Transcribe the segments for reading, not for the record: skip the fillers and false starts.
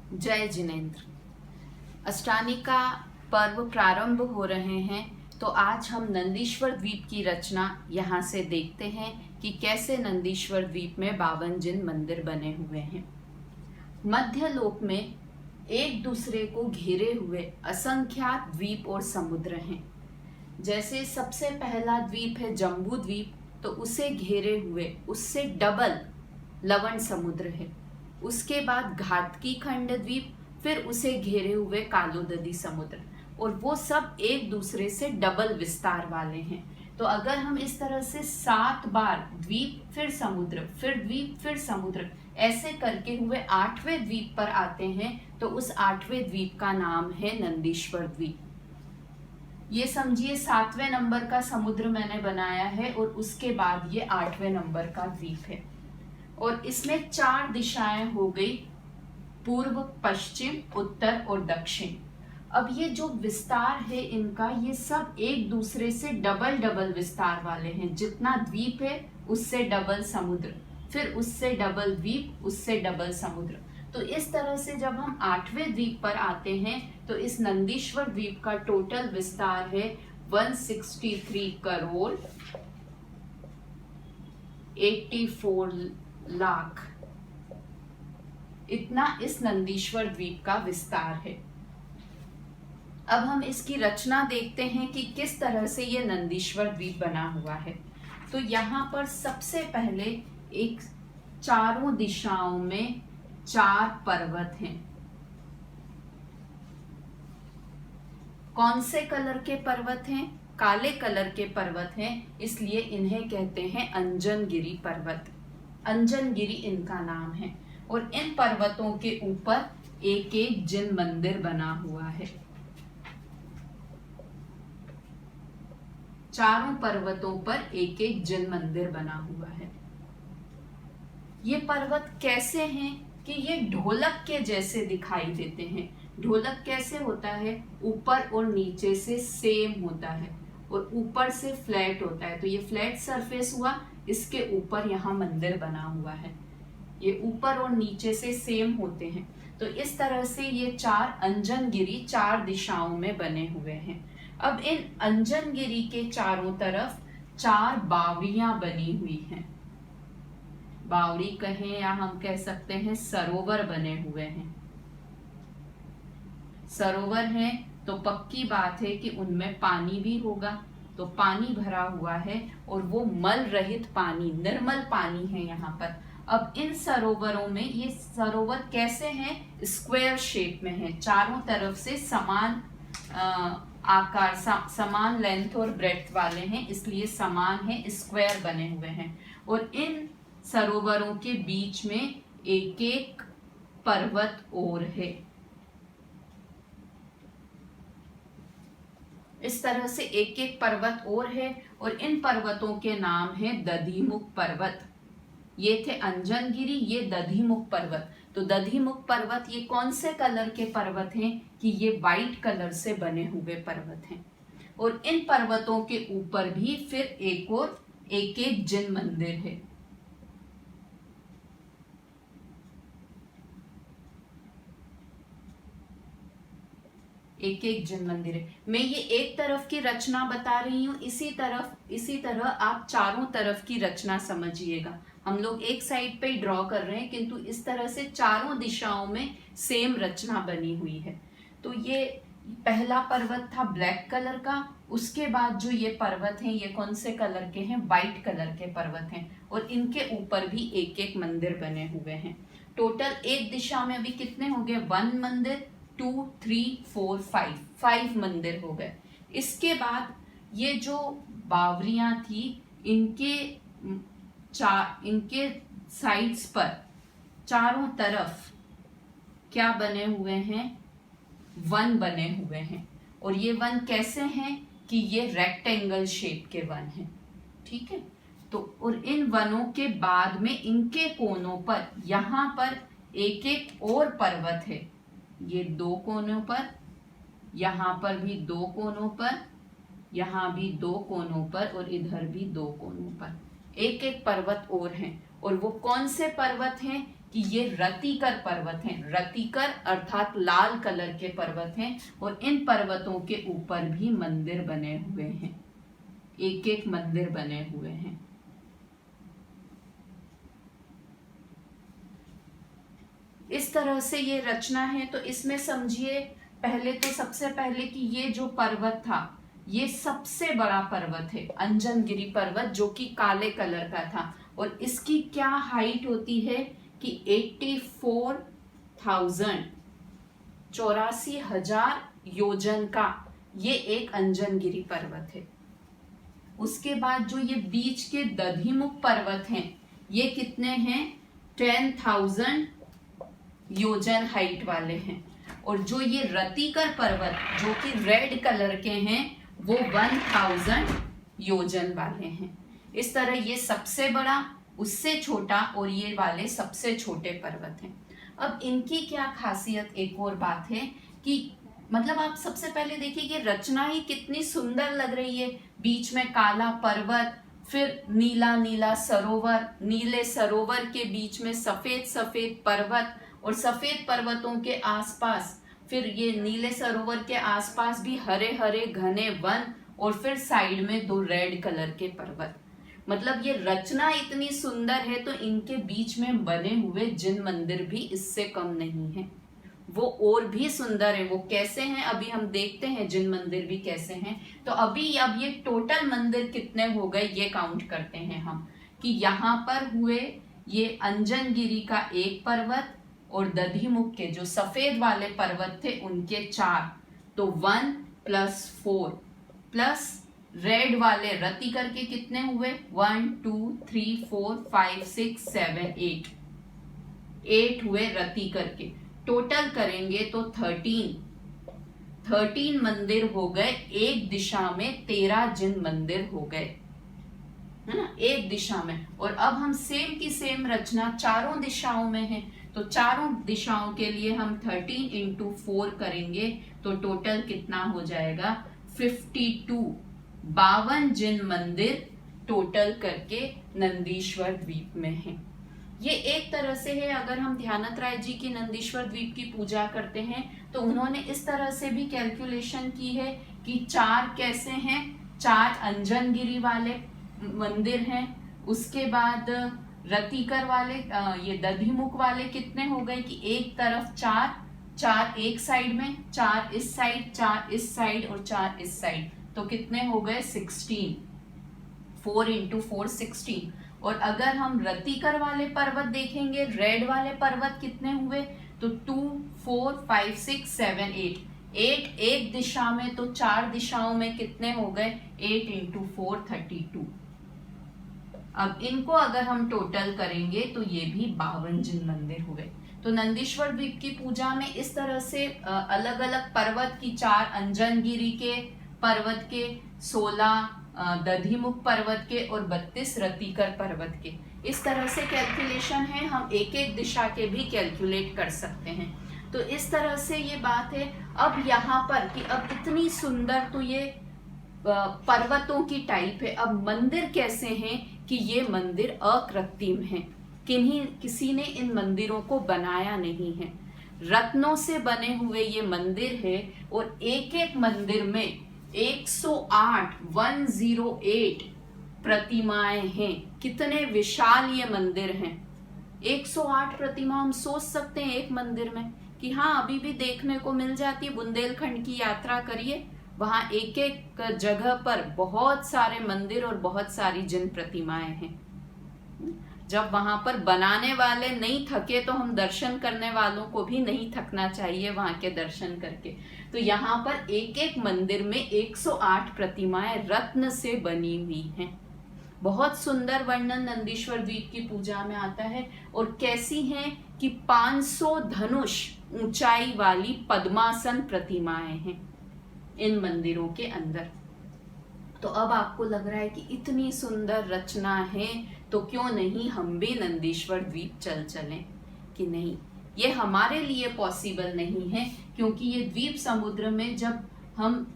जय जिनेन्द्र। अष्टानी का पर्व प्रारंभ हो रहे हैं, तो आज हम नंदीश्वर द्वीप की रचना यहाँ से देखते हैं कि कैसे नंदीश्वर द्वीप में 52 जिन मंदिर बने हुए हैं। मध्य लोक में एक दूसरे को घेरे हुए असंख्यात द्वीप और समुद्र हैं। जैसे सबसे पहला द्वीप है जम्बू द्वीप, तो उसे घेरे हुए उससे डबल लवण समुद्र है। उसके बाद घाटकी खंड द्वीप, फिर उसे घेरे हुए कालोददी समुद्र, और वो सब एक दूसरे से डबल विस्तार वाले हैं। तो अगर हम इस तरह से 7 बार द्वीप फिर समुद्र फिर द्वीप फिर समुद्र ऐसे करके हुए 8वें द्वीप पर आते हैं, तो उस 8वें द्वीप का नाम है नंदीश्वर द्वीप। ये समझिए 7वें नंबर का समुद्र मैंने बनाया है और उसके बाद ये 8वें नंबर का द्वीप है। और इसमें 4 दिशाएं हो गई, पूर्व, पश्चिम, उत्तर और दक्षिण। अब ये जो विस्तार है इनका, ये सब एक दूसरे से डबल डबल विस्तार वाले हैं। जितना द्वीप है उससे डबल समुद्र, फिर उससे डबल द्वीप, उससे डबल समुद्र। तो इस तरह से जब हम 8वें द्वीप पर आते हैं, तो इस नंदीश्वर द्वीप का टोटल विस्तार है 163 करोड़ 84 लाख। इतना इस नंदीश्वर द्वीप का विस्तार है। अब हम इसकी रचना देखते हैं कि किस तरह से ये नंदीश्वर द्वीप बना हुआ है। तो यहाँ पर सबसे पहले एक चारों दिशाओं में 4 पर्वत हैं। कौन से कलर के पर्वत हैं? काले कलर के पर्वत हैं, इसलिए इन्हें कहते हैं अंजनगिरी पर्वत। अंजनगिरी इनका नाम है। और इन पर्वतों के ऊपर एक एक जिन मंदिर बना हुआ है। चारों पर्वतों पर एक एक जिन मंदिर बना हुआ है। ये पर्वत कैसे हैं कि ये ढोलक के जैसे दिखाई देते हैं। ढोलक कैसे होता है? ऊपर और नीचे से सेम होता है और ऊपर से फ्लैट होता है। तो ये फ्लैट सरफेस हुआ, इसके ऊपर यहाँ मंदिर बना हुआ है। ये ऊपर और नीचे से सेम होते हैं। तो इस तरह से ये 4 अंजनगिरी 4 दिशाओं में बने हुए हैं। अब इन अंजनगिरी के चारों तरफ 4 बावड़ियां बनी हुई हैं। बावड़ी कहें या हम कह सकते हैं सरोवर बने हुए हैं। सरोवर हैं तो पक्की बात है कि उनमें पानी भी होगा। तो पानी भरा हुआ है और वो मल रहित पानी, निर्मल पानी है यहाँ पर। अब इन सरोवरों में, ये सरोवर कैसे हैं? स्क्वायर शेप में है। चारों तरफ से समान आकार, समान लेंथ और ब्रेड्थ वाले हैं, इसलिए समान है, स्क्वायर बने हुए हैं। और इन सरोवरों के बीच में एक एक पर्वत और है। इस तरह से एक एक पर्वत और है और इन पर्वतों के नाम है दधिमुख पर्वत। ये थे अंजनगिरी, ये दधिमुख पर्वत। तो दधिमुख पर्वत ये कौन से कलर के पर्वत हैं कि ये वाइट कलर से बने हुए पर्वत हैं। और इन पर्वतों के ऊपर भी फिर एक और एक एक जिन मंदिर है। एक एक जिन मंदिर है। मैं ये एक तरफ की रचना बता रही हूँ, इसी तरह आप चारों तरफ की रचना समझिएगा। हम लोग एक साइड पे ही ड्रॉ कर रहे हैं, किंतु इस तरह से चारों दिशाओं में सेम रचना बनी हुई है। तो ये पहला पर्वत था ब्लैक कलर का। उसके बाद जो ये पर्वत हैं, ये कौन से कलर के हैं? व्हाइट कलर के पर्वत हैं। और इनके ऊपर भी एक एक मंदिर बने हुए हैं। टोटल एक दिशा में अभी कितने हो गए? 1 मंदिर, 2, 3, 4, 5 मंदिर हो गए। इसके बाद ये जो बावरियां थी, इनके साइड्स पर चारों तरफ क्या बने हुए हैं? वन बने हुए हैं। और ये वन कैसे हैं कि ये रेक्टेंगल शेप के वन हैं। ठीक है। तो और इन वनों के बाद में इनके कोनों पर, यहाँ पर एक एक और पर्वत है। ये 2 कोनों पर, यहाँ पर भी 2 कोनों पर, यहाँ भी 2 कोनों पर और इधर भी 2 कोनों पर एक एक पर्वत और हैं। और वो कौन से पर्वत हैं कि ये रतिकर पर्वत हैं। रतिकर अर्थात लाल कलर के पर्वत हैं और इन पर्वतों के ऊपर भी मंदिर बने हुए हैं, एक एक मंदिर बने हुए हैं। इस तरह से ये रचना है। तो इसमें समझिए पहले तो सबसे पहले कि ये जो पर्वत था ये सबसे बड़ा पर्वत है, अंजनगिरी पर्वत, जो कि काले कलर का था। और इसकी क्या हाइट होती है कि 84,000 योजन का ये एक अंजनगिरी पर्वत है। उसके बाद जो ये बीच के दधिमुख पर्वत हैं ये कितने हैं, 10,000 योजन हाइट वाले हैं। और जो ये रतिकर पर्वत जो कि रेड कलर के हैं वो 1000 योजन वाले हैं। इस तरह ये सबसे बड़ा, उससे छोटा और ये वाले सबसे छोटे पर्वत हैं। अब इनकी क्या खासियत, एक और बात है कि मतलब आप सबसे पहले देखिए कि रचना ही कितनी सुंदर लग रही है। बीच में काला पर्वत, फिर नीला नीला सरोवर, नीले सरोवर के बीच में सफेद सफेद पर्वत, और सफेद पर्वतों के आसपास फिर ये नीले सरोवर के आसपास भी हरे हरे घने वन, और फिर साइड में 2 रेड कलर के पर्वत। मतलब ये रचना इतनी सुंदर है तो इनके बीच में बने हुए जिन मंदिर भी इससे कम नहीं है, वो और भी सुंदर है। वो कैसे हैं अभी हम देखते हैं, जिन मंदिर भी कैसे हैं। तो अब ये टोटल मंदिर कितने हो गए ये काउंट करते हैं हम, कि यहाँ पर हुए ये अंजनगिरी का एक पर्वत और दधिमुख के जो सफेद वाले पर्वत थे उनके 4, तो 1 + 4 प्लस रेड वाले रतिकर के कितने हुए, 1 2 3 4 5 6 7 8 हुए रतिकर के। टोटल करेंगे तो 13 मंदिर हो गए एक दिशा में, 13 जिन मंदिर हो गए, है ना, एक दिशा में। और अब हम सेम की सेम रचना चारों दिशाओं में है, तो चारों दिशाओं के लिए हम 13 × 4 करेंगे तो टोटल कितना हो जाएगा, 52 जिन मंदिर टोटल करके नंदीश्वर द्वीप में हैं। ये एक तरह से है। अगर हम ध्यानत राय जी की नंदीश्वर द्वीप की पूजा करते हैं तो उन्होंने इस तरह से भी कैलकुलेशन की है कि 4 कैसे हैं, 4 अंजनगिरी वाले मंदिर हैं, उसके बाद रतिकर वाले ये दधिमुख वाले कितने हो गए कि एक तरफ 4 एक साइड में, 4 इस साइड, 4 इस साइड और 4 इस साइड, तो कितने हो गए 16, 4 × 4 16। और अगर हम रतिकर वाले पर्वत देखेंगे, रेड वाले पर्वत कितने हुए, तो 2 4 5 6 7 8 एक दिशा में, तो 4 दिशाओं में कितने हो गए, 8 × 4 32। अब इनको अगर हम टोटल करेंगे तो ये भी 52 जिन मंदिर हुए। तो नंदीश्वर द्वीप की पूजा में इस तरह से अलग अलग पर्वत की 4 अंजनगिरी के पर्वत के, 16 दधिमुख पर्वत के और 32 रतिकर पर्वत के, इस तरह से कैलकुलेशन है। हम एक एक दिशा के भी कैलकुलेट कर सकते हैं। तो इस तरह से ये बात है। अब यहाँ पर कि अब इतनी सुंदर तो ये पर्वतों की टाइप है, अब मंदिर कैसे हैं कि ये मंदिर अकृत्रिम हैं, किसी ने इन मंदिरों को बनाया नहीं है, रत्नों से बने हुए ये मंदिर है। और एक एक मंदिर में 108 प्रतिमाएं हैं। कितने विशाल ये मंदिर हैं, 108 प्रतिमा। हम सोच सकते हैं एक मंदिर में कि हाँ अभी भी देखने को मिल जाती है। बुंदेलखंड की यात्रा करिए, वहां एक एक जगह पर बहुत सारे मंदिर और बहुत सारी जिन प्रतिमाएं हैं। जब वहां पर बनाने वाले नहीं थके तो हम दर्शन करने वालों को भी नहीं थकना चाहिए वहां के दर्शन करके। तो यहाँ पर एक एक मंदिर में 108 प्रतिमाएं रत्न से बनी हुई हैं। बहुत सुंदर वर्णन नंदीश्वर द्वीप की पूजा में आता है। और कैसी हैं कि 500 धनुष ऊंचाई वाली पद्मासन प्रतिमाएं हैं इन मंदिरों के अंदर। तो अब आपको लग रहा है कि इतनी सुंदर रचना है तो क्यों नहीं हम भी नंदीश्वर द्वीप चलें, कि नहीं, ये हमारे लिए पॉसिबल नहीं है, क्योंकि ये द्वीप समुद्र में जब हम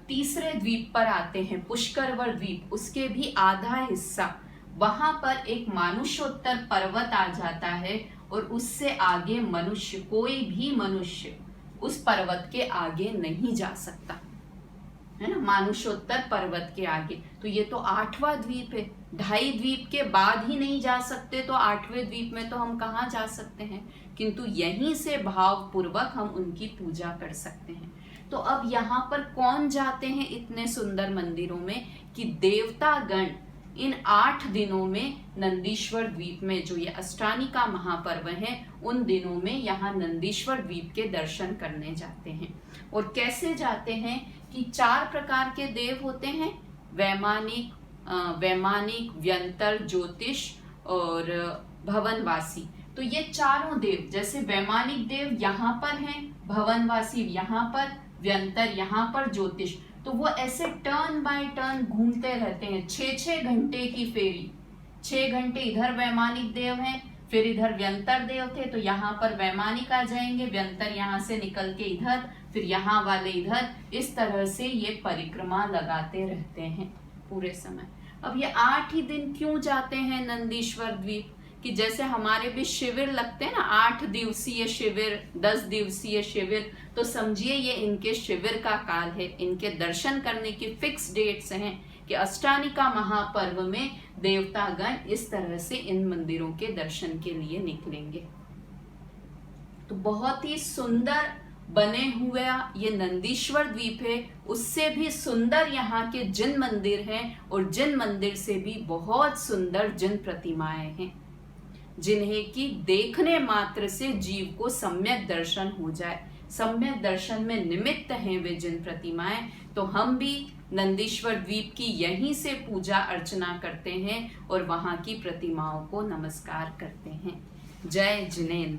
तीसरे द्वीप पर आते हैं, पुष्करवर द्वीप, उसके भी आधा हिस्सा वहां पर एक मानुषोत्तर पर्वत आ जाता है और उससे आगे मनुष्य, कोई भी मनुष्य उस पर्वत के आगे नहीं जा सकता, है ना, मानुषोत्तर पर्वत के आगे। तो ये तो 8वां द्वीप है, 2.5 द्वीप के बाद ही नहीं जा सकते, तो 8वें द्वीप में तो हम कहाँ जा सकते हैं, किंतु यहीं से भाव पूर्वक हम उनकी पूजा कर सकते हैं। तो अब यहाँ पर कौन जाते हैं इतने सुंदर मंदिरों में, कि देवतागण इन 8 दिनों में नंदीश्वर द्वीप में, जो ये अष्टानिका महापर्व है, उन दिनों में यहाँ नंदीश्वर द्वीप के दर्शन करने जाते हैं। और कैसे जाते हैं कि 4 प्रकार के देव होते हैं, वैमानिक, व्यंतर, ज्योतिष और भवनवासी। तो ये चारों देव, जैसे वैमानिक देव यहाँ पर हैं, भवनवासी यहाँ पर, व्यंतर यहाँ पर, ज्योतिष, तो वो ऐसे टर्न बाय टर्न घूमते रहते हैं, 6-6 घंटे की फेरी। 6 घंटे इधर वैमानिक देव हैं, फिर इधर व्यंतर देव थे, तो यहाँ पर वैमानिक आ जाएंगे, व्यंतर यहाँ से निकल के इधर, फिर यहाँ वाले इधर, इस तरह से ये परिक्रमा लगाते रहते हैं पूरे समय। अब ये 8 ही दिन क्यों जाते हैं नंदीश्वर द्वीप, कि जैसे हमारे भी शिविर लगते हैं ना, 8 दिवसीय शिविर, 10 दिवसीय शिविर, तो समझिए ये इनके शिविर का काल है, इनके दर्शन करने की फिक्स डेट्स हैं कि अष्टानिका महापर्व में देवतागण इस तरह से इन मंदिरों के दर्शन के लिए निकलेंगे। तो बहुत ही सुंदर बने हुए ये नंदीश्वर द्वीप है, उससे भी सुंदर यहाँ के जिन मंदिर हैं, और जिन मंदिर से भी बहुत सुंदर जिन प्रतिमाएं हैं, जिन्हें कि देखने मात्र से जीव को सम्यक दर्शन हो जाए। सम्यक दर्शन में निमित्त हैं वे जिन प्रतिमाएं। तो हम भी नंदीश्वर द्वीप की यहीं से पूजा अर्चना करते हैं और वहां की प्रतिमाओं को नमस्कार करते हैं। जय जिनेन्द्र।